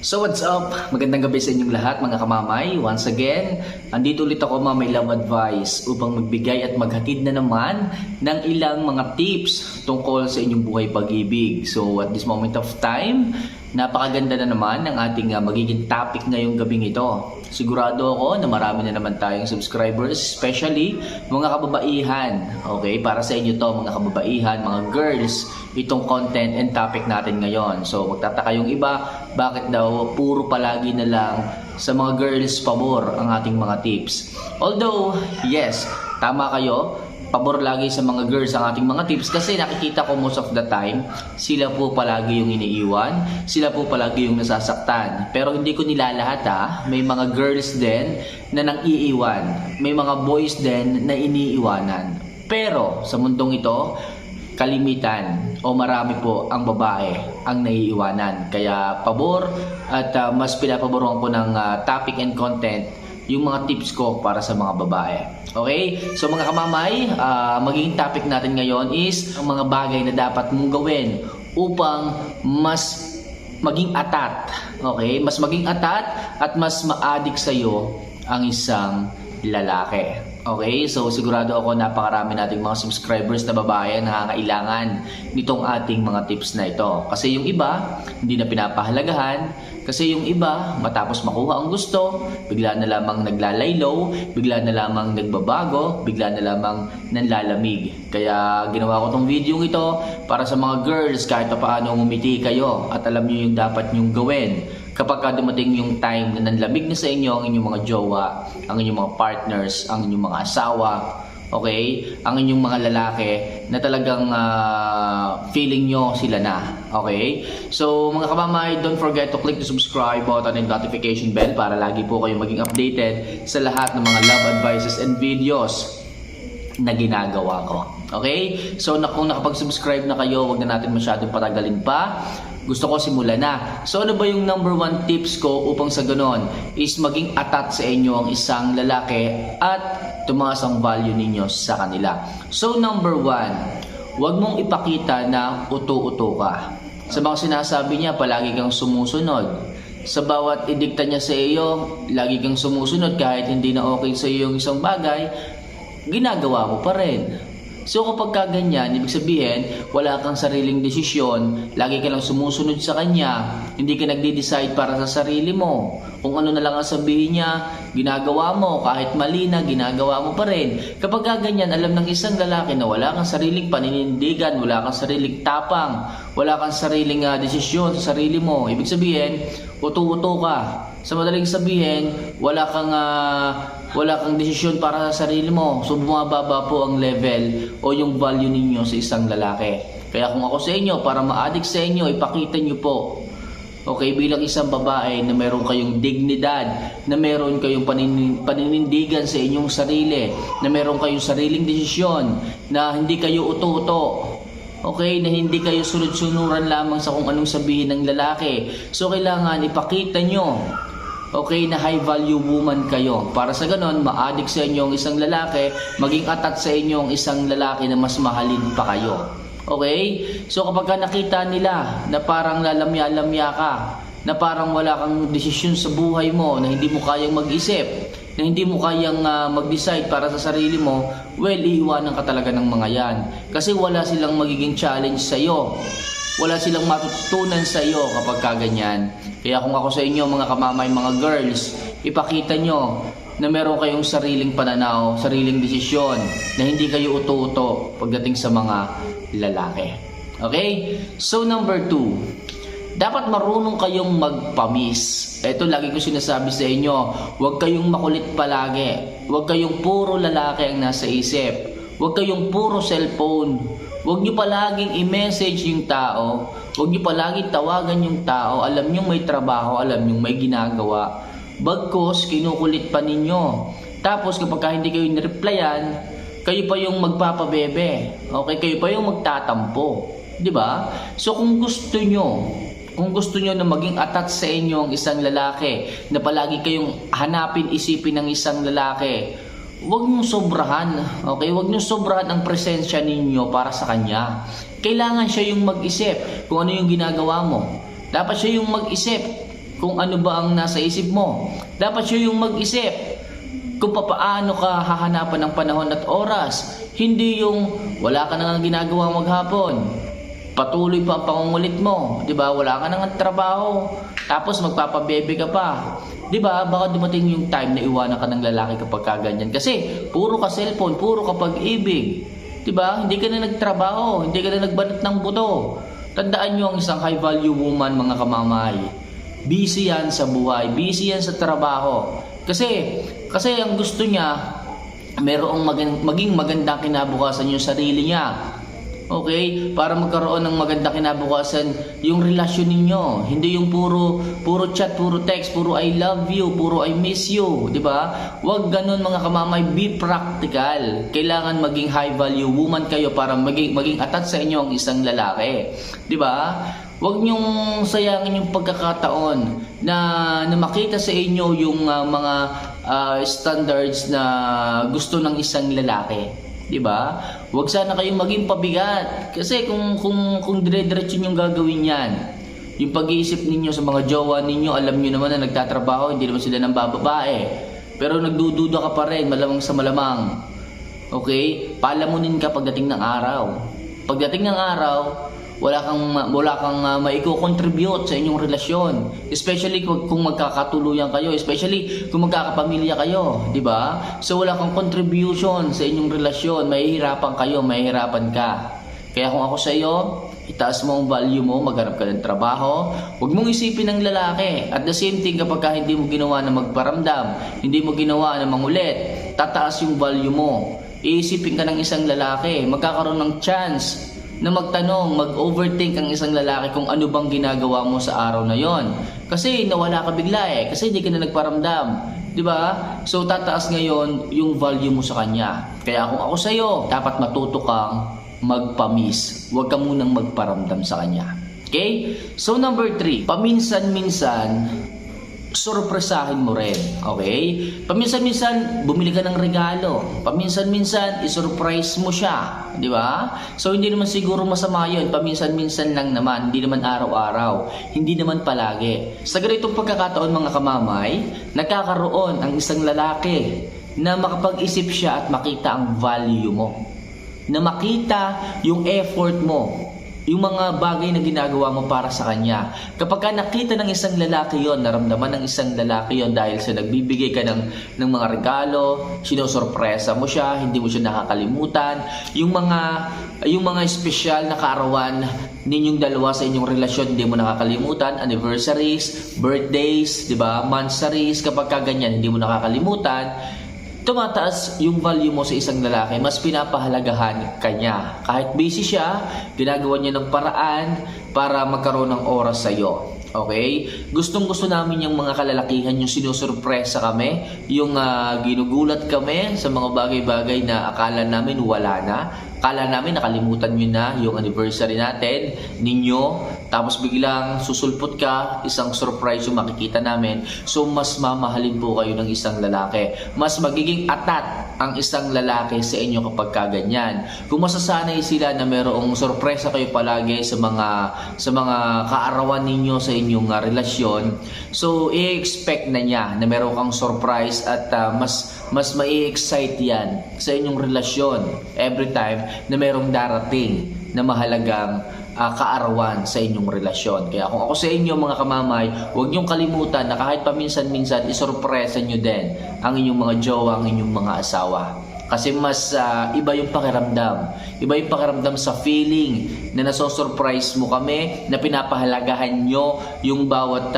So what's up? Magandang gabi sa inyong lahat mga kamamay. Once again, andito ulit ako Mamay Love Advice upang magbigay at maghatid na naman ng ilang mga tips tungkol sa inyong buhay pag-ibig. So at this moment of time, napakaganda na naman ng ating magiging topic ngayong gabing ito. Sigurado ako na marami na naman tayong subscribers, especially mga kababaihan. Okay, para sa inyo to mga kababaihan, mga girls, itong content and topic natin ngayon. So magtataka yung iba, bakit daw puro palagi na lang sa mga girls pabor ang ating mga tips. Although, yes, tama kayo, pabor lagi sa mga girls ang ating mga tips kasi nakikita ko most of the time, sila po palagi yung iniiwan, sila po palagi yung nasasaktan. Pero hindi ko nilalahat may mga girls din na nang iiwan, may mga boys din na iniiwanan. Pero sa mundong ito, kalimitan o marami po ang babae ang naiiwanan. Kaya pabor at mas pinapaboran ko ng topic and content yung mga tips ko para sa mga babae. Okay? So mga kamamay, magiging topic natin ngayon is ang mga bagay na dapat mong gawin upang mas maging atat. Okay? Mas maging atat at mas ma-addict sa'yo ang isang lalaki. Okay? So sigurado ako napakarami nating mga subscribers na babae na nangangailangan nitong ating mga tips na ito. Kasi yung iba, hindi na pinapahalagahan. Kasi yung iba, matapos makuha ang gusto, bigla na lamang naglalaylo, bigla na lamang nagbabago, bigla na lamang nanlalamig. Kaya ginawa ko tong video ito para sa mga girls kahit pa paano umiti kayo at alam niyo yung dapat nyong gawin. Kapag dumating yung time na nanlamig na sa inyo ang inyong mga jowa, ang inyong mga partners, ang inyong mga asawa, okay? Ang inyong mga lalaki na talagang feeling nyo sila na, okay? So mga kamamay, don't forget to click the subscribe button and notification bell para lagi po kayong maging updated sa lahat ng mga love advices and videos na ginagawa ko. Okay? So kung nakapag-subscribe na kayo, wag na natin masyadong patagalin pa. Gusto ko simulan na. So ano ba yung number 1 tips ko upang sa ganon is maging atat sa inyo ang isang lalaki at tumaas ang value ninyo sa kanila. So number 1, huwag mong ipakita na uto-uto ka. Sa mga sinasabi niya, palagi kang sumusunod. Sa bawat idikta niya sa iyo, lagi kang sumusunod kahit hindi na okay sa iyo yung isang bagay, ginagawa mo pa rin. So kapag ganyan, ibig sabihin, wala kang sariling desisyon, lagi ka lang sumusunod sa kanya, hindi ka nagde-decide para sa sarili mo. Kung ano na lang ang sabihin niya, ginagawa mo, kahit mali na, ginagawa mo pa rin. Kapag ganyan, alam ng isang lalaki na wala kang sariling paninindigan, wala kang sariling tapang, wala kang sariling desisyon sa sarili mo. Ibig sabihin, uto-uto ka. Sa madaling sabihin, wala kang desisyon para sa sarili mo. So bumababa po ang level o yung value ninyo sa isang lalaki. Kaya kung ako sa inyo, para ma-addict sa inyo, ipakita nyo po. Okay, bilang isang babae na meron kayong dignidad, na meron kayong paninindigan sa inyong sarili, na meron kayong sariling desisyon, na hindi kayo uto-uto. Okay, na hindi kayo sunod-sunuran lamang sa kung anong sabihin ng lalaki. So kailangan ipakita nyo, okay, na high value woman kayo. Para sa ganon, ma-addict sa inyo ang isang lalaki, maging atat sa inyo ang isang lalaki na mas mahalin pa kayo. Okay? So kapag nakita nila na parang lalamya-lamya ka, na parang wala kang desisyon sa buhay mo, na hindi mo kayang mag-isip, na hindi mo kayang mag-decide para sa sarili mo, well, iiwanan ka talaga ng mga yan. Kasi wala silang magiging challenge sa iyo. Wala silang matutunan sa iyo kapag ganyan. Kaya kung ako sa inyo mga kamamay, mga girls, ipakita nyo na meron kayong sariling pananaw, sariling desisyon, na hindi kayo uto-uto pagdating sa mga lalaki. Okay? So number 2, dapat marunong kayong magpamis. Ito lagi ko sinasabi sa inyo, huwag kayong makulit palagi. Huwag kayong puro lalaki ang nasa isip. Huwag kayong puro cellphone. Huwag nyo palaging i-message yung tao. Huwag nyo palaging tawagan yung tao. Alam nyo may trabaho, alam nyo may ginagawa. Bagkus, kinukulit pa ninyo. Tapos kapag hindi kayo nireplyan, kayo pa yung magpapabebe. Okay, kayo pa yung magtatampo. 'Di ba? So kung gusto nyo na maging atat sa inyo ang isang lalaki, na palagi kayong hanapin, isipin ng isang lalaki, huwag nyo sobrahan, okay? Huwag nyo sobrahan ang presensya ninyo para sa kanya. Kailangan siya yung mag-isip kung ano yung ginagawa mo. Dapat siya yung mag-isip kung ano ba ang nasa isip mo. Dapat siya yung mag-isip kung paano ka hahanapan ng panahon at oras. Hindi yung wala ka nang ginagawa maghapon, patuloy pa ang pangungulit mo, 'di ba? Wala ka nang trabaho, tapos magpapabebe ka pa. 'Di ba? Baka dumating yung time na iwanan ka ng lalaki kapag kaganyan. Kasi puro ka cellphone, puro ka pag-ibig. 'Di ba? Hindi ka na nagtrabaho, hindi ka na nagbanat ng buto. Tandaan nyo ang isang high value woman, mga kamamay. Busy yan sa buhay, busy yan sa trabaho. Kasi ang gusto niya, merong maging magandang kinabukasan yung sarili niya. Okay? Para magkaroon ng magandang kinabukasan yung relasyon ninyo. Hindi yung puro chat, puro text, puro I love you, puro I miss you, 'di ba? Huwag ganoon, mga kamamay, be practical. Kailangan maging high value woman kayo para maging attached sa inyo ang isang lalaki. 'Di ba? Huwag niyong sayangin yung pagkakataon na makita sa inyo yung mga standards na gusto ng isang lalaki. 'Di ba? Huwag sana kayong maging pabigat. Kasi kung dire-diretso niyo gagawin 'yan, yung pag-iisip ninyo sa mga jowa ninyo, alam niyo naman na nagtatrabaho, hindi naman sila nang babae. Pero nagdududa ka pa rin, malamang sa malamang. Okay? Palamunin ka pagdating ng araw. Pagdating ng araw, wala kang maiko-contribute sa inyong relasyon, especially kung magkakatuluyan kayo, especially kung magkakapamilya kayo, 'di ba? So wala kang contribution sa inyong relasyon, mahihirapan kayo, mahihirapan ka. Kaya kung ako sa iyo, itaas mo ang value mo, maghanap ka ng trabaho, huwag mong isipin ng lalaki. At the same thing, kapag hindi mo ginawa na magparamdam, hindi mo ginawa na mangulit, tataas yung value mo. Iisipin ka ng isang lalaki, magkakaroon ng chance na magtanong, mag-overthink ang isang lalaki kung ano bang ginagawa mo sa araw na yon. Kasi nawala ka bigla kasi hindi ka na nagparamdam. 'Di ba? So tataas ngayon yung value mo sa kanya. Kaya kung ako sa iyo, dapat matuto kang magpa-miss. Huwag ka munang magparamdam sa kanya. Okay? So number 3, paminsan-minsan sorpresahin mo rin. Okay? Paminsan-minsan bumili ka ng regalo. Paminsan-minsan isurprise mo siya, 'di ba? So hindi naman siguro masama 'yon. Paminsan-minsan lang naman, hindi naman araw-araw, hindi naman palagi. Sa ganitong pagkakataon, mga kamamay, nagkakaroon ang isang lalaki na makapag-isip siya at makita ang value mo. Na makita yung effort mo, yung mga bagay na ginagawa mo para sa kanya. Kapag nakita ng isang lalaki yon, naramdaman ng isang lalaki yon dahil sa nagbibigay ka ng mga regalo, sinosorpresa mo siya, hindi mo siya nakakalimutan, yung mga espesyal na kaarawan ninyong dalawa sa inyong relasyon, hindi mo nakakalimutan, anniversaries, birthdays, 'di ba? Monthsaries, kapag kaganyan, hindi mo nakakalimutan. Tumataas yung value mo sa isang lalaki, mas pinapahalagahan kanya. Kahit busy siya, ginagawa niya ng paraan para magkaroon ng oras sa iyo. Okay? Gustong-gusto namin yung mga kalalakihan, yung sinusurpresa kami, yung ginugulat kami sa mga bagay-bagay na akala namin wala na. Akala namin nakalimutan nyo na yung anniversary natin, ninyo, tapos biglang susulpot ka, isang surprise yung makikita namin. So mas mamahalin po kayo ng isang lalaki. Mas magiging atat ang isang lalaki sa inyo kapag kaganyan. Kung masasanay sila na mayroong sorpresa kayo palagi sa mga kaarawan ninyo sa inyong relasyon, so i-expect na niya na meron kang surprise at mas mai-excite yan sa inyong relasyon every time na merong darating na mahalagang kaarawan sa inyong relasyon. Kaya kung ako sa inyo, mga kamamay, huwag niyong kalimutan na kahit paminsan-minsan isorpresa niyo din ang inyong mga jowa, ang inyong mga asawa. Kasi mas iba yung pakiramdam. Iba yung pakiramdam sa feeling na nasosurprise mo kami, na pinapahalagahan nyo yung bawat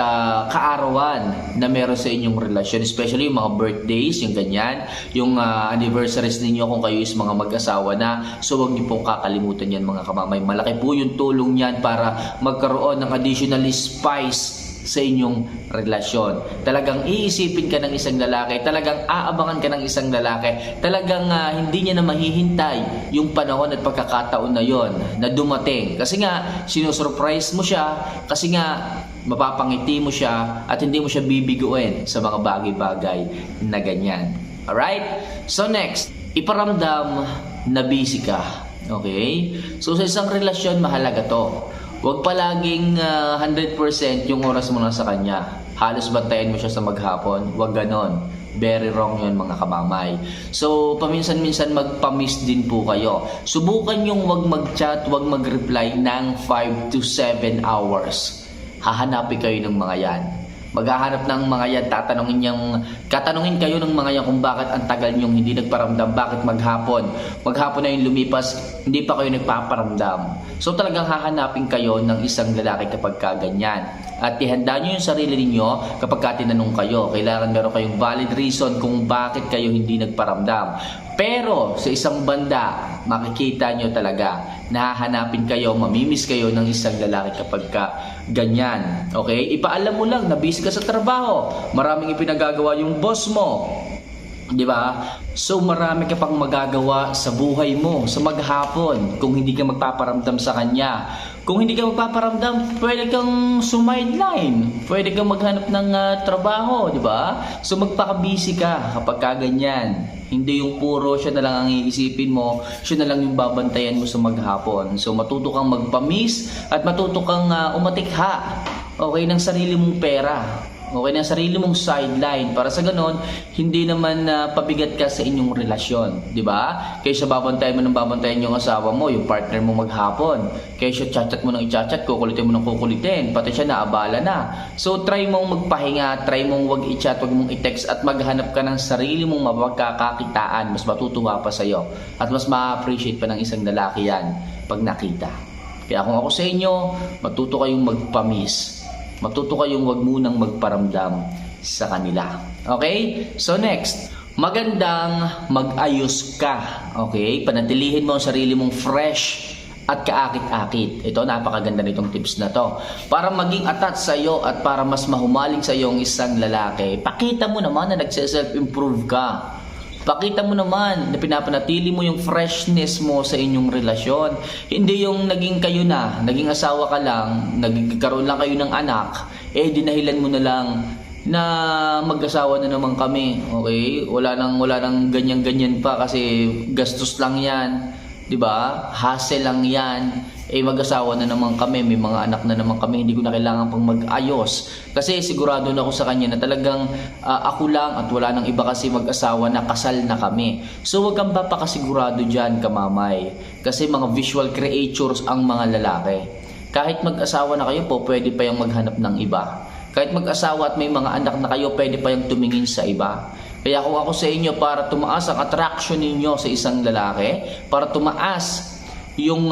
kaarawan na meron sa inyong relasyon. Especially yung mga birthdays, yung ganyan, yung anniversaries ninyo kung kayo is mga mag-asawa na. So huwag niyo pong kakalimutan yan, mga kamamay. Malaki po yung tulong yan para magkaroon ng additional spice sa inyong relasyon. Talagang iisipin ka ng isang lalaki, talagang aabangan ka ng isang lalaki, talagang hindi niya na mahihintay yung panahon at pagkakataon na yon na dumating. Kasi nga, sinusurprise mo siya, kasi nga, mapapangiti mo siya at hindi mo siya bibiguin sa mga bagay-bagay na ganyan. Alright? So next, iparamdam na busy ka. Okay? So sa isang relasyon, mahalaga to. Huwag palaging 100% yung oras mo lang sa kanya. halos bantayan mo siya sa maghapon. Huwag ganon. Very wrong yun mga kamamay. So, paminsan-minsan magpa-miss din po kayo. Subukan yung wag mag-chat, wag mag-reply ng 5 to 7 hours. Hahanapin kayo ng mga yan. Maghahanap ng mga yan, katanungin kayo ng mga yan kung bakit ang tagal nyong hindi nagparamdam, bakit maghapon na yung lumipas, hindi pa kayo nagpaparamdam. So talagang hahanapin kayo ng isang lalaki kapag kaganyan. At ihanda nyo yung sarili ninyo kapag tinanong kayo. Kailangan meron kayong valid reason kung bakit kayo hindi nagparamdam. Pero sa isang banda, makikita nyo talaga, nahahanapin kayo, mamimiss kayo ng isang lalaki kapag ganyan. Okay? Ipaalam mo lang na busy ka sa trabaho. Maraming ipinagagawa yung boss mo. Di ba? So marami ka pang magagawa sa buhay mo, sa maghapon, kung hindi ka magpaparamdam sa kanya. Kung hindi ka magpaparamdam, pwede kang sumideline, pwede kang maghanap ng trabaho, di ba? So magpaka-busy ka kapag kaganyan. Hindi yung puro siya na lang ang iisipin mo, siya na lang yung babantayan mo sa maghapon. So matuto kang magpa-miss at matuto kang umatikha, okay, ng sarili mong pera. Okay na sarili mong sideline para sa ganon hindi naman pabigat ka sa inyong relasyon, di ba? Kaysa babantayan mo ng babantayan yung asawa mo, yung partner mo maghapon. Kaysa chat mo ng i-chat, kukulitin mo ng kukulitin, pati siya naabala na. So try mong magpahinga, try mong wag i-chat, wag mong i-text at maghanap ka ng sarili mong mapagkakakitaan. Mas matutuwa pa sa iyo at mas ma-appreciate pa ng isang lalaki yan pag nakita. Kaya kung ako sa inyo, matuto kayong magpa-miss. Matuto kayong wag munang magparamdam sa kanila. Okay? So next, magandang mag-ayos ka. Okay? Panatilihin mo ang sarili mong fresh at kaakit-akit. Ito, napakaganda nitong tips na to. Para maging attached sa iyo at para mas mahumaling sa iyo ang isang lalaki, pakita mo naman na nagse-self-improve ka. Pakita mo naman na pinapanatili mo yung freshness mo sa inyong relasyon. Hindi yung naging kayo na, naging asawa ka lang, nagkaroon lang kayo ng anak, dinahilan mo na lang na mag-asawa na naman kami. Okay? Wala nang ganyan-ganyan pa kasi gastos lang yan. 'Di ba? Hassle lang yan. Mag-asawa na naman kami, may mga anak na naman kami, hindi ko na kailangan pang mag-ayos. Kasi sigurado na ako sa kanya na talagang ako lang at wala nang iba kasi mag-asawa na kasal na kami. So wag kang papakasigurado dyan, kamamay. Kasi mga visual creatures ang mga lalaki. Kahit mag-asawa na kayo po, pwede pa yung maghanap ng iba. Kahit mag-asawa at may mga anak na kayo, pwede pa yung tumingin sa iba. Kaya kung ako sa inyo, para tumaas ang attraction ninyo sa isang lalaki, para tumaas yung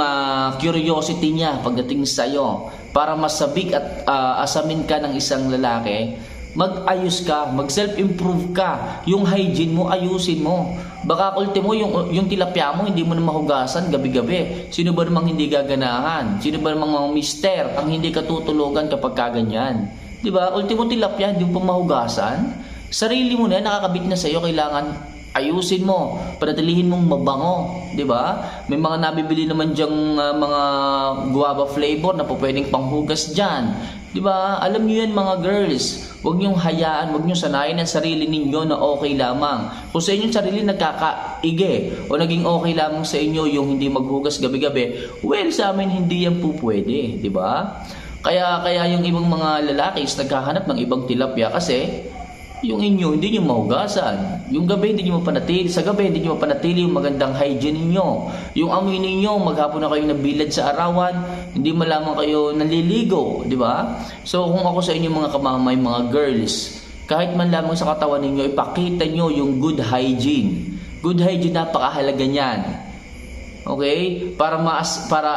curiosity niya pagdating sa iyo, para masabik at asamin ka ng isang lalaki, mag-ayos ka, mag-self-improve ka. Yung hygiene mo, ayusin mo. Baka ultimo yung tilapia mo, hindi mo na mahugasan gabi-gabi. Sino ba namang hindi gaganahan? Sino ba namang mga mister ang hindi katutulugan kapag kaganyan? Diba? Ultimo tilapia, hindi mo pa mahugasan. Sarili mo na, nakakabit na sa iyo, kailangan ayusin mo, panatilihin mong mabango, 'di ba? May mga nabibili naman diyang mga guava flavor na po pwedeng panghugas diyan. 'Di ba? Alam niyo 'yan mga girls. Huwag niyo hayaan, huwag niyo sanayin ang sarili ninyo na okay lamang. Kung sa inyong sarili nagkakaige o naging okay lamang sa inyo yung hindi maghugas gabi-gabi, well, sa amin hindi yan po pwede, 'di ba? Kaya yung ibang mga lalaki is naghahanap ng ibang tilapia kasi yung inyo hindi nyo mahugasan. Yung gabi hindi nyo mapanatili. Sa gabi hindi nyo mapanatili yung magandang hygiene ninyo. Yung amoy ninyo, maghapon na kayo nabilad sa arawan, hindi malaman kayo naliligo, di ba? So kung ako sa inyo mga kamamay, mga girls, kahit man lamang sa katawan ninyo, ipakita nyo yung good hygiene. Good hygiene, napakahalaga niyan. Okay? Para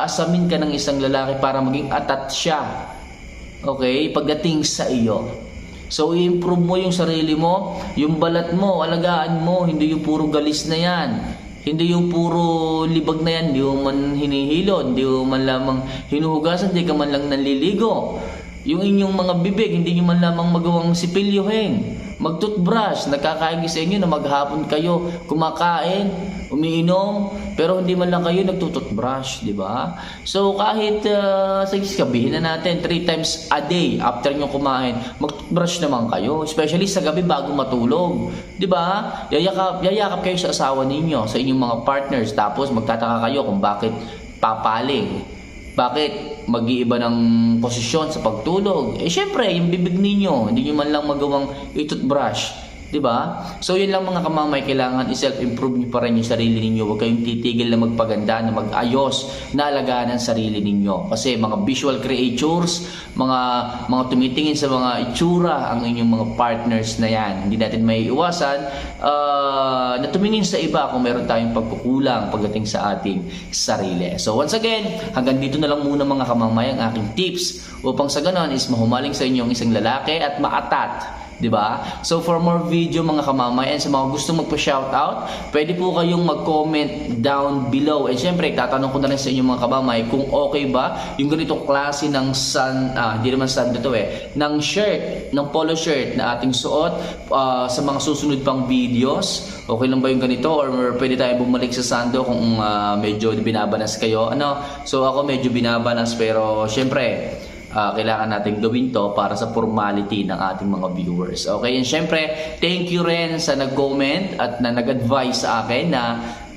asamin ka ng isang lalaki, para maging attached siya. Okay? Pagdating sa iyo. So, i-improve mo yung sarili mo, yung balat mo, alagaan mo, hindi yung puro galis na yan. Hindi yung puro libag na yan, hindi mo man hinihilod, hindi mo man lamang hinuhugasan, hindi ka man lang nanliligo. Yung inyong mga bibig, hindi nyo man lamang magawang sipilyuhin. Mag-toothbrush, nagkakaigi sa inyo na maghapon kayo kumakain, umiinom, pero hindi man lang kayo nagtutoothbrush, di ba? So kahit sabihin na natin 3 times a day after nyo kumain, mag-toothbrush naman kayo, especially sa gabi bago matulog, di ba? Yayakap kayo sa asawa ninyo, sa inyong mga partners, tapos magtataka kayo kung bakit papaling. Bakit? Mag-iiba ng posisyon sa pagtulog. Syempre, yung bibig ninyo, hindi nyo man lang magawang i-toothbrush. 'Di ba? So yun lang mga kamamay, kailangan i-self-improve niyo pa rin yung sarili ninyo. Huwag kayong titigil na magpaganda, na mag-ayos, na alagaan ang sarili ninyo. Kasi mga visual creatures, mga tumitingin sa mga itsura ang inyong mga partners na yan. Hindi natin may iwasan na tumingin sa iba kung meron tayong pagkukulang pagdating sa ating sarili. So once again, hanggang dito na lang muna mga kamamay ang aking tips upang sa ganon is mahumaling sa inyong isang lalaki at maatat. 'Di ba? So for more video mga kamamay, and sa mga gusto magpa-shoutout, pwede po kayong mag-comment down below. And syempre, tatanong ko na rin sa inyo mga kamamay kung okay ba yung ganitong klase ng hindi naman sando to ng shirt, ng polo shirt na ating suot sa mga susunod pang videos. Okay lang ba yung ganito, or pwede tayo bumalik sa sando kung medyo binabanas kayo? So ako medyo binabanas, pero syempre kailangan natin gawin to para sa formality ng ating mga viewers. Okay, and syempre, thank you rin sa nag-comment at na nag-advise sa akin na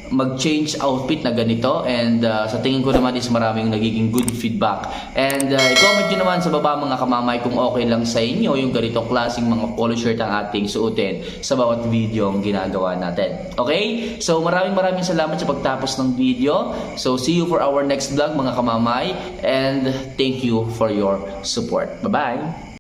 mag-change outfit na ganito, and sa tingin ko naman is maraming nagiging good feedback. And i-comment nyo naman sa baba mga kamamay kung okay lang sa inyo yung ganitong klaseng mga polo shirt ang ating suotin sa bawat video ang ginagawa natin. Okay? So maraming salamat sa pagtapos ng video. So see you for our next vlog mga kamamay, and thank you for your support. Bye-bye!